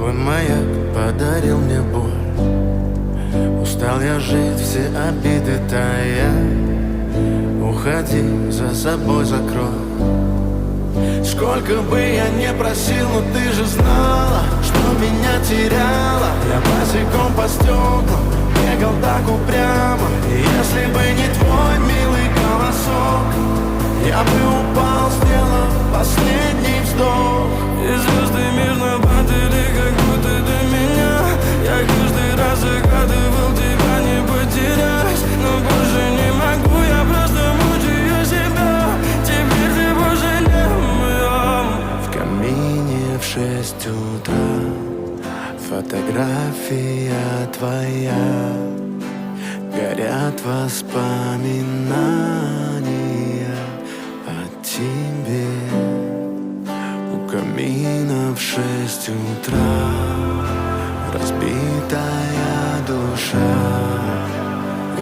Твой маяк подарил мне боль. Устал я жить, все обиды тая. Уходи, за собой закрой. Сколько бы я не просил, но ты же знала, что меня теряла. Я босиком по стеклам бегал так упрямо. И если бы не твой милый голосок, я бы упал, сделав последний вздох. И звезды мирно падали, как будто до меня. Я каждый раз загадывал тебя не потерять, но больше не могу, я просто мучаю себя. Теперь ты больше не моя. В камине в 6 утра фотография твоя. Горят воспоминания о тебе. У камина в 6 утра